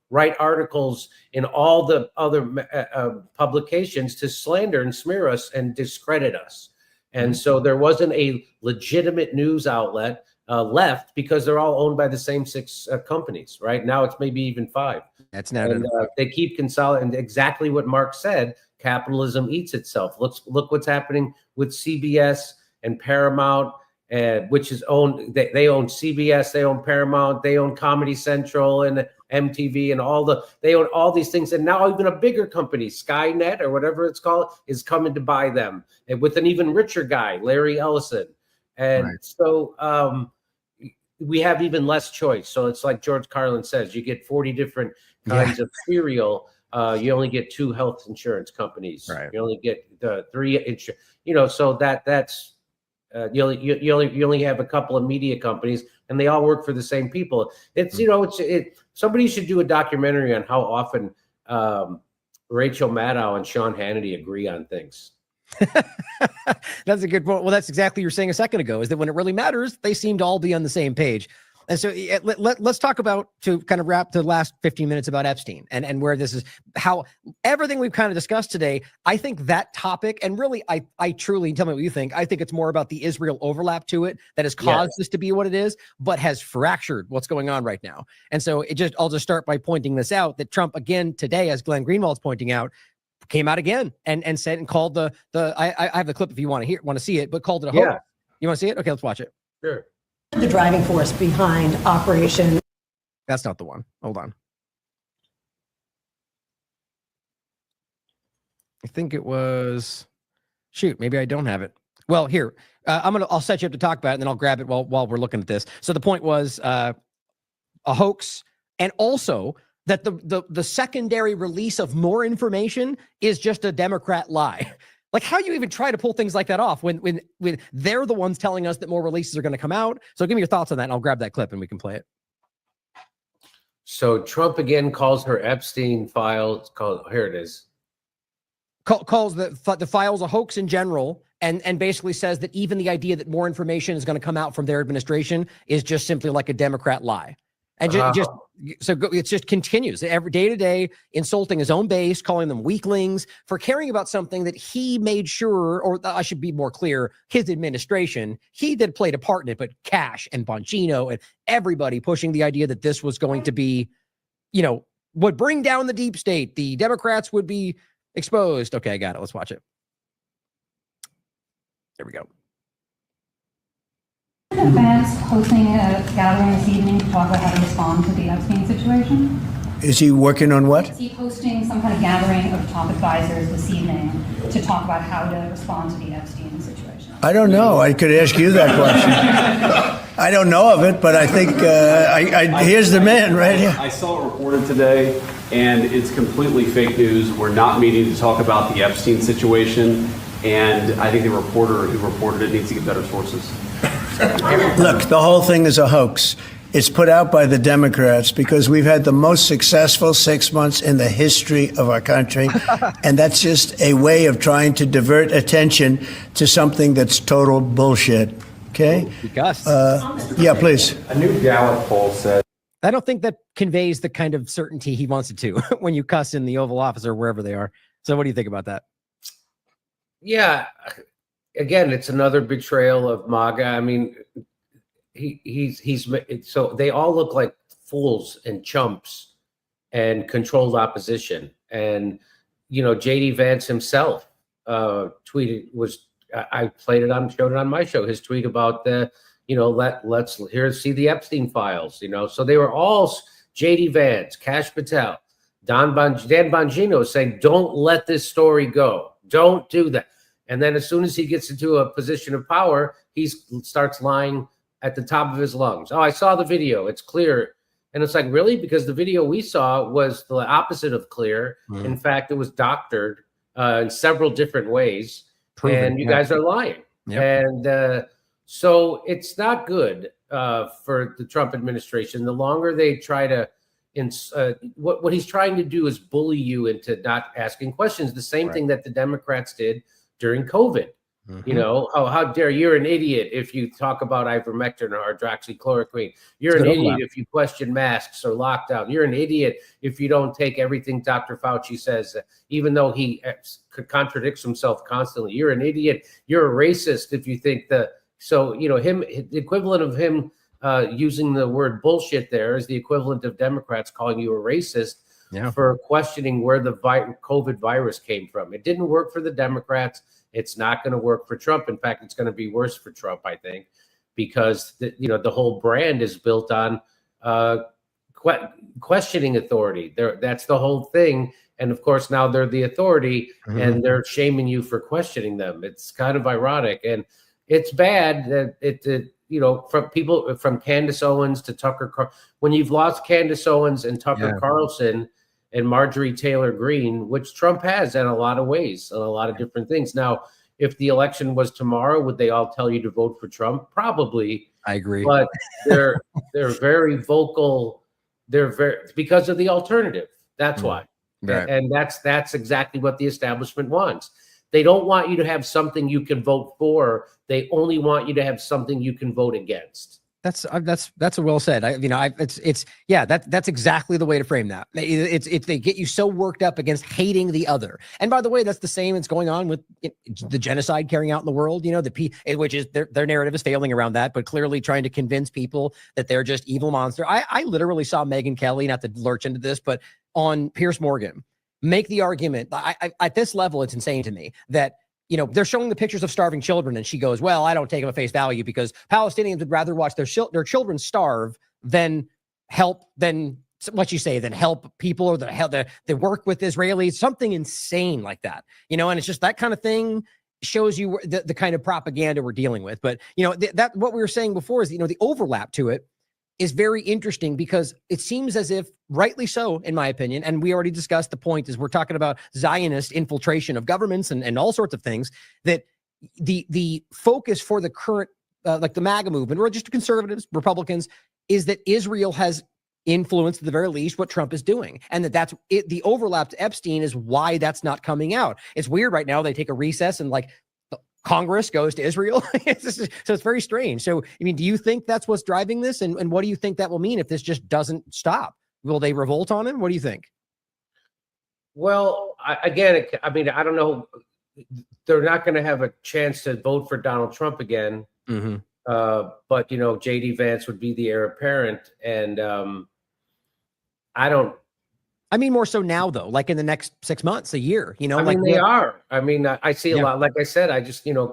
B: write articles in all the other publications to slander and smear us and discredit us. And so there wasn't a legitimate news outlet left because they're all owned by the same 6 companies. Right now, it's maybe even 5.
A: That's not.
B: And they keep consolidating. Exactly what Marc said. Capitalism eats itself. Look what's happening with CBS and Paramount, which is owned. They own CBS. They own Paramount. They own Comedy Central and MTV and they own all these things. And now even a bigger company, Skynet or whatever it's called, is coming to buy them, and with an even richer guy, Larry Ellison. And so we have even less choice. So it's like George Carlin says, you get 40 different kinds of cereal. You only get 2 health insurance companies. Right. You only get 3 so that's you only have a couple of media companies, and they all work for the same people. It's somebody should do a documentary on how often Rachel Maddow and Sean Hannity agree on things.
A: That's a good point. Well, that's exactly what you were saying a second ago, is that when it really matters, they seem to all be on the same page. And so let's talk about, to kind of wrap the last 15 minutes, about Epstein and where this is, how everything we've kind of discussed today. I think that topic, and really, I truly, tell me what you think, I think it's more about the Israel overlap to it that has caused this to be what it is, but has fractured what's going on right now. And so I'll just start by pointing this out, that Trump again today, as Glenn Greenwald's pointing out, came out again and said, and called I have the clip if you want to see it, but called it a hoax. You want to see it? Okay, let's watch it.
B: Sure.
C: The driving force behind Operation.
A: That's not the one. Hold on. I think it was, shoot, maybe I don't have it. Well, here, I'll set you up to talk about it, and then I'll grab it while we're looking at this. So the point was a hoax, and also that the secondary release of more information is just a Democrat lie. Like, how do you even try to pull things like that off when they're the ones telling us that more releases are going to come out? So give me your thoughts on that, and I'll grab that clip and we can play it.
B: So Trump again calls her Epstein file. Here it is.
A: Calls the files a hoax in general, and basically says that even the idea that more information is going to come out from their administration is just simply like a Democrat lie. And it just continues every day to day, insulting his own base, calling them weaklings for caring about something that he made sure, or I should be more clear, his administration, he did play a part in it, but Cash and Bongino and everybody pushing the idea that this was going to be, would bring down the deep state. The Democrats would be exposed. Okay, I got it. Let's watch it. There we go.
F: Vance hosting a gathering this evening to talk about how to respond to the Epstein situation?
D: Is he working on what?
F: Is he hosting some kind of gathering of top advisors this evening to talk about how to respond to the Epstein situation?
D: I don't know. I could ask you that question. I don't know of it, but I think here's the man right here.
G: I saw it reported today, and it's completely fake news. We're not meeting to talk about the Epstein situation, and I think the reporter who reported it needs to get better sources.
D: Look, the whole thing is a hoax. It's put out by the Democrats because we've had the most successful 6 months in the history of our country. And that's just a way of trying to divert attention to something that's total bullshit. Okay?
A: Gus.
D: Yeah, please.
G: A new Gallup poll said.
A: I don't think that conveys the kind of certainty he wants it to when you cuss in the Oval Office or wherever they are. So what do you think about that?
B: Yeah. Again, it's another betrayal of MAGA. I mean, he's so they all look like fools and chumps and controlled opposition. And, JD Vance himself tweeted was I played it on, showed it on my show. His tweet about the, let's see the Epstein files. So they were all J.D. Vance, Kash Patel, Dan Bongino saying, don't let this story go. Don't do that. And then as soon as he gets into a position of power, he starts lying at the top of his lungs. Oh, I saw the video. It's clear. And it's like, really? Because the video we saw was the opposite of clear. Mm. In fact, it was doctored in several different ways. And you guys are lying. Yep. And so it's not good for the Trump administration. The longer they try to, what he's trying to do is bully you into not asking questions. The same thing that the Democrats did during COVID. Mm-hmm. How dare you're an idiot if you talk about ivermectin or hydroxychloroquine. You're an idiot if you question masks or lockdown. You're an idiot if you don't take everything Dr. Fauci says, even though he contradicts himself constantly. You're an idiot. You're a racist if you think the equivalent of him using the word bullshit there is the equivalent of Democrats calling you a racist for questioning where the COVID virus came from. It didn't work for the Democrats. It's not going to work for Trump. In fact, it's going to be worse for Trump, I think, because the whole brand is built on questioning authority. That's the whole thing. And of course, now they're the authority, and they're shaming you for questioning them. It's kind of ironic, and it's bad that from people from Candace Owens to Tucker. When you've lost Candace Owens and Tucker Carlson and Marjorie Taylor Greene, which Trump has in a lot of ways, in a lot of different things. Now, if the election was tomorrow, would they all tell you to vote for Trump? Probably.
A: I agree.
B: But they're very vocal. Because of the alternative. That's why. Right. And that's exactly what the establishment wants. They don't want you to have something you can vote for. They only want you to have something you can vote against.
A: That's well said. That's exactly the way to frame that. It's they get you so worked up against hating the other. And by the way, that's the same that's going on with the genocide carrying out in the world. Which is their narrative is failing around that, but clearly trying to convince people that they're just evil monster. I literally saw Megyn Kelly, not to lurch into this, but on Piers Morgan make the argument. At this level, it's insane to me that. They're showing the pictures of starving children, and she goes, well, I don't take them at face value because Palestinians would rather watch their children starve than help people or they work with Israelis, something insane like that, and it's just that kind of thing shows you the kind of propaganda we're dealing with. But, that what we were saying before is, the overlap to it is very interesting because it seems as if, rightly so, in my opinion, and we already discussed the point is we're talking about Zionist infiltration of governments and all sorts of things, that the focus for the current, like the MAGA movement, or just conservatives, Republicans, is that Israel has influenced at the very least what Trump is doing. And that's it. The overlap to Epstein is why that's not coming out. It's weird right now. They take a recess and Congress goes to Israel. So it's very strange. So, do you think that's what's driving this? And what do you think that will mean if this just doesn't stop? Will they revolt on him? What do you think?
B: Well, I don't know. They're not going to have a chance to vote for Donald Trump again. Mm-hmm. But, J.D. Vance would be the heir apparent. And
A: I mean, more so now, though, like in the next 6 months, a year, they
B: are. I see a lot. Like I said,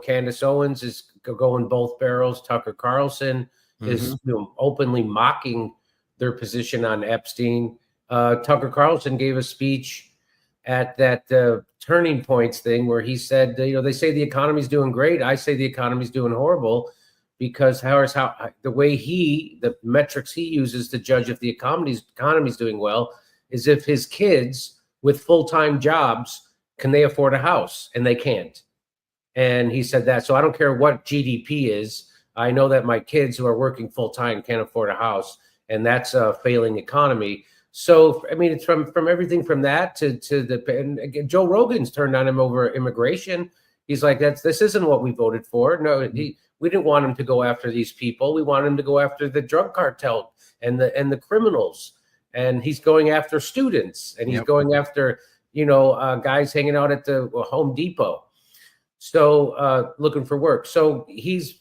B: Candace Owens is going both barrels. Tucker Carlson is openly mocking their position on Epstein. Tucker Carlson gave a speech at that Turning Points thing where he said, they say the economy's doing great. I say the economy's doing horrible because the metrics he uses to judge if the economy's doing well is if his kids with full-time jobs, can they afford a house? And they can't. And he said that. So I don't care what GDP is. I know that my kids who are working full-time can't afford a house. And that's a failing economy. So, it's from everything from that to and again, Joe Rogan's turned on him over immigration. He's like, this isn't what we voted for. No, we didn't want him to go after these people. We want him to go after the drug cartel and the criminals. And he's going after students, and he's going after, guys hanging out at the Home Depot. So looking for work. So it's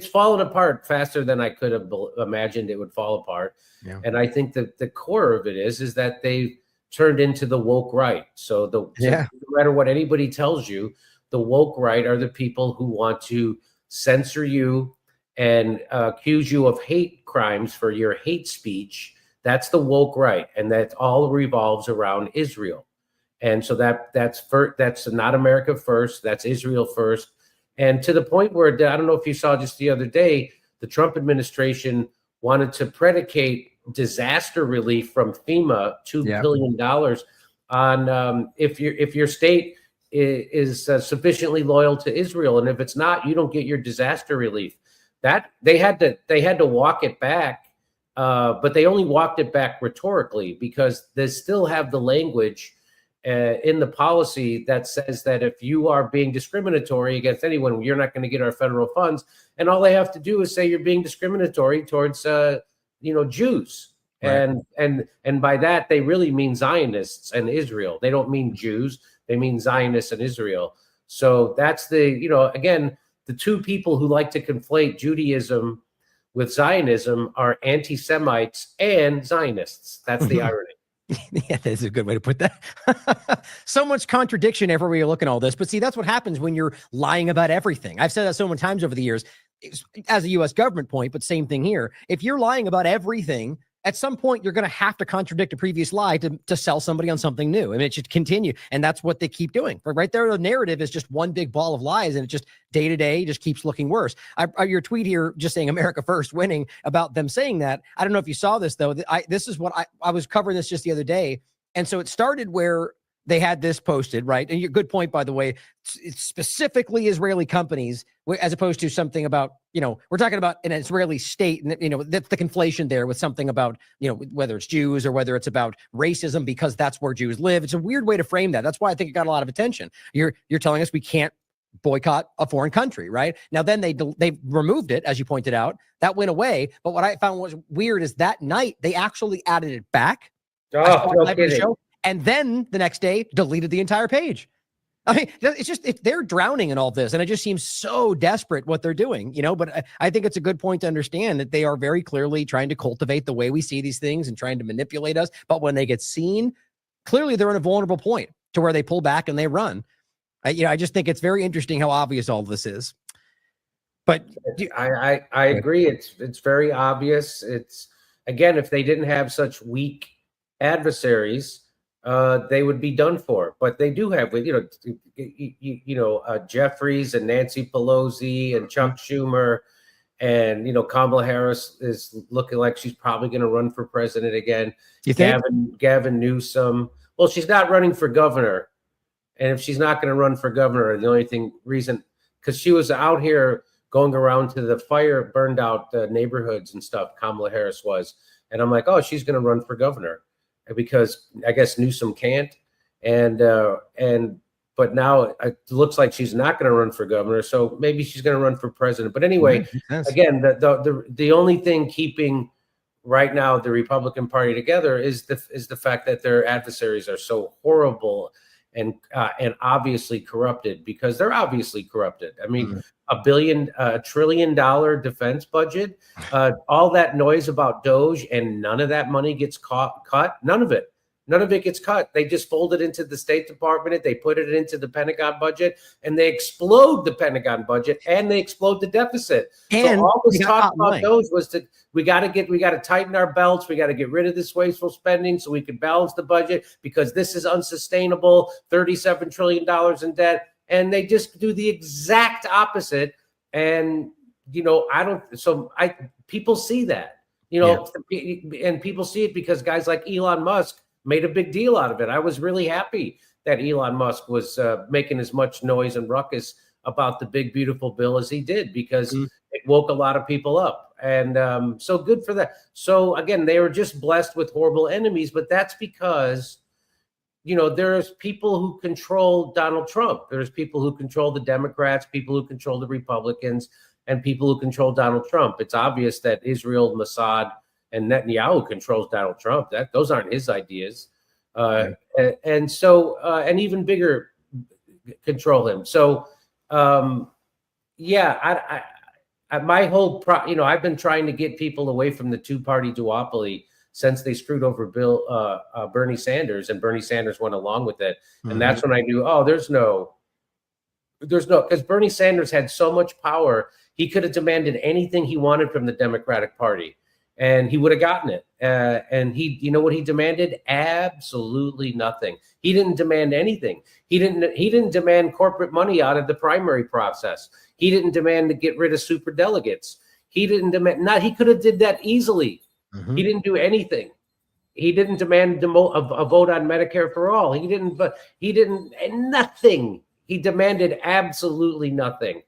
B: fallen apart faster than I could have imagined it would fall apart. Yeah. And I think that the core of it is that they've turned into the woke right. So no matter what anybody tells you, the woke right are the people who want to censor you and accuse you of hate crimes for your hate speech. That's the woke right, and that all revolves around Israel. And so that's not America first, that's Israel first. And to the point where, I don't know if you saw just the other day, the Trump administration wanted to predicate disaster relief from FEMA, $2 billion on if your state is sufficiently loyal to Israel, and if it's not, you don't get your disaster relief. That they had to walk it back, but they only walked it back rhetorically, because they still have the language in the policy that says that if you are being discriminatory against anyone, you're not going to get our federal funds. And all they have to do is say you're being discriminatory towards Jews. Right. And by that, they really mean Zionists and Israel. They don't mean Jews. They mean Zionists and Israel. So that's again, the two people who like to conflate Judaism with Zionism are anti-Semites and Zionists. That's the irony.
A: Yeah, that's a good way to put that. So much contradiction everywhere you look at all this. But see, that's what happens when you're lying about everything. I've said that so many times over the years as a U.S. government point, but same thing here. If you're lying about everything, at some point, you're going to have to contradict a previous lie to sell somebody on something new. I mean, it should continue. And that's what they keep doing. But right there, the narrative is just one big ball of lies. And it just day to day just keeps looking worse. Your tweet here just saying America first winning about them saying that. I don't know if you saw this, though. This is what I was covering this just the other day. And so it started where they had this posted, right? And your good point, by the way, it's specifically Israeli companies, as opposed to something about, we're talking about an Israeli state, and, that's the conflation there with something about, whether it's Jews or whether it's about racism, because that's where Jews live. It's a weird way to frame that. That's why I think it got a lot of attention. You're telling us we can't boycott a foreign country, right? Now, then they removed it, as you pointed out. That went away. But what I found was weird is that night, they actually added it back.
B: Oh, no kidding.
A: And then the next day, deleted the entire page. I mean, it's just, they're drowning in all this. And it just seems so desperate what they're doing, but I think it's a good point to understand that they are very clearly trying to cultivate the way we see these things and trying to manipulate us. But when they get seen, clearly they're in a vulnerable point to where they pull back and they run. I just think it's very interesting how obvious all of this is. But
B: I agree. It's very obvious. It's, again, if they didn't have such weak adversaries, they would be done for. But they do have, Jeffries and Nancy Pelosi and Chuck Schumer, and Kamala Harris is looking like she's probably going to run for president again.
A: You think?
B: Gavin Newsom. Well, she's not running for governor, and if she's not going to run for governor, the only reason, because she was out here going around to the fire burned out neighborhoods and stuff. Kamala Harris was, and I'm like, oh, she's going to run for governor, because I guess Newsom can't, but now it looks like she's not going to run for governor, so maybe she's going to run for president. But anyway, again, the only thing keeping right now the Republican Party together is the fact that their adversaries are so horrible and obviously corrupted, because they're obviously corrupted. I mean, $1 trillion defense budget, all that noise about Doge, and none of that money gets cut. None of it gets cut. They just fold it into the State Department. They put it into the Pentagon budget, and they explode the Pentagon budget, and they explode the deficit. And so all this talk about Doge was that we got to tighten our belts. We got to get rid of this wasteful spending so we can balance the budget, because this is unsustainable. $37 trillion in debt. And they just do the exact opposite. And, people see that, and people see it because guys like Elon Musk made a big deal out of it. I was really happy that Elon Musk was making as much noise and ruckus about the big, beautiful bill as he did, because it woke a lot of people up. And so good for that. So again, they were just blessed with horrible enemies, but that's because there's people who control Donald Trump. There's people who control the Democrats, people who control the Republicans, and people who control Donald Trump. It's obvious that Israel, Mossad, and Netanyahu controls Donald Trump. Those aren't his ideas. And so, and even bigger control him. So, my whole I've been trying to get people away from the two-party duopoly since they screwed over Bernie Sanders, and Bernie Sanders went along with it. And that's when I knew, oh, there's no, because Bernie Sanders had so much power, he could have demanded anything he wanted from the Democratic Party, and he would have gotten it. And he, you know what he demanded? Absolutely nothing. He didn't demand anything. He didn't demand corporate money out of the primary process. He didn't demand to get rid of super delegates. He didn't demand, he could have did that easily. He didn't do anything. He didn't demand a vote on Medicare for all. He didn't nothing. He demanded absolutely nothing.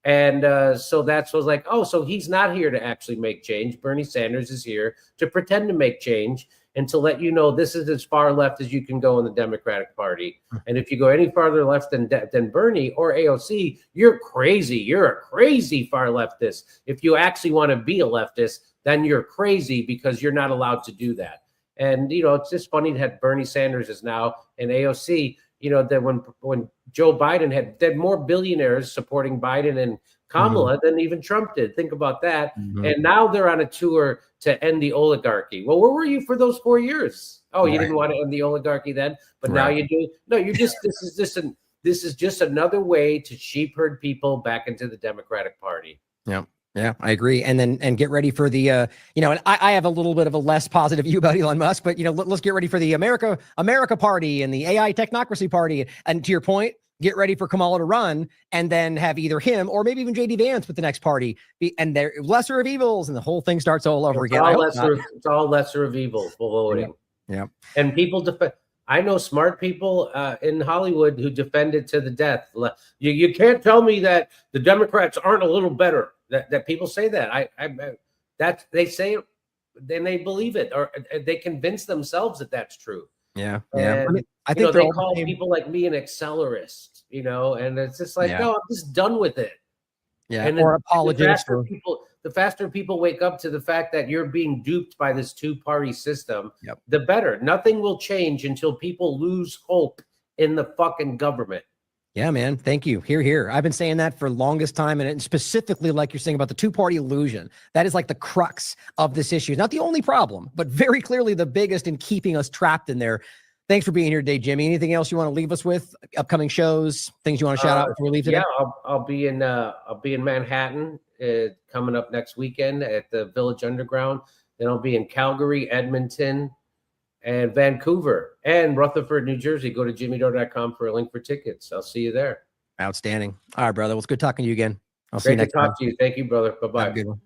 B: And so that's was like, oh, so he's not here to actually make change. Bernie Sanders is here to pretend to make change and to let you know this is as far left as you can go in the Democratic Party. And if you go any farther left than Bernie or AOC, you're crazy. You're a crazy far leftist. If you actually want to be a leftist, then you're crazy because you're not allowed to do that. And, you know, it's just funny that Bernie Sanders is now in AOC, you know, that when Joe Biden had more billionaires supporting Biden and Kamala than even Trump did. Think about that. And now they're on a tour to end the oligarchy. Well, where were you for those 4 years? Oh, you didn't want to end the oligarchy then, but now you do. No, you're just, this is just another way to sheep herd people back into the Democratic Party.
A: Yeah. Yeah, I agree. And get ready for the, you know, and I have a little bit of a less positive view about Elon Musk, but, you know, let's get ready for the America Party and the AI technocracy party. And to your point, get ready for Kamala to run and then have either him or maybe even JD Vance with the next party. And they're lesser of evils and the whole thing starts all over again.
B: It's all lesser of evils voting.
A: Yeah.
B: And people I know smart people in Hollywood who defend it to the death. You can't tell me that the Democrats aren't a little better. That people say that. That they say it, then they believe it, or they convince themselves that that's true.
A: Yeah.
B: And,
A: I mean, I think
B: they call people like me an accelerist, you know, and it's just like, no, I'm just done with it.
A: Yeah.
B: And
A: or apologists.
B: The faster people wake up to the fact that you're being duped by this two-party system, the better. Nothing will change until people lose hope in the fucking government.
A: Yeah, man. Thank you. Here. I've been saying that for the longest time. And specifically, like you're saying about the two-party illusion, that is like the crux of this issue. It's not the only problem, but very clearly the biggest in keeping us trapped in there. Thanks for being here today, Jimmy. Anything else you want to leave us with? Upcoming shows, things you want to shout out before we leave today?
B: Yeah, I'll be in Manhattan coming up next weekend at the Village Underground. Then I'll be in Calgary, Edmonton, and Vancouver, and Rutherford, New Jersey. Go to jimmydore.com for a link for tickets. I'll see you there.
A: Outstanding. All right, brother. Well, it's good talking to you again. I'll see
B: Great
A: you next
B: to talk
A: time.
B: to you. Thank you, brother. Bye-bye.
A: Have a good one.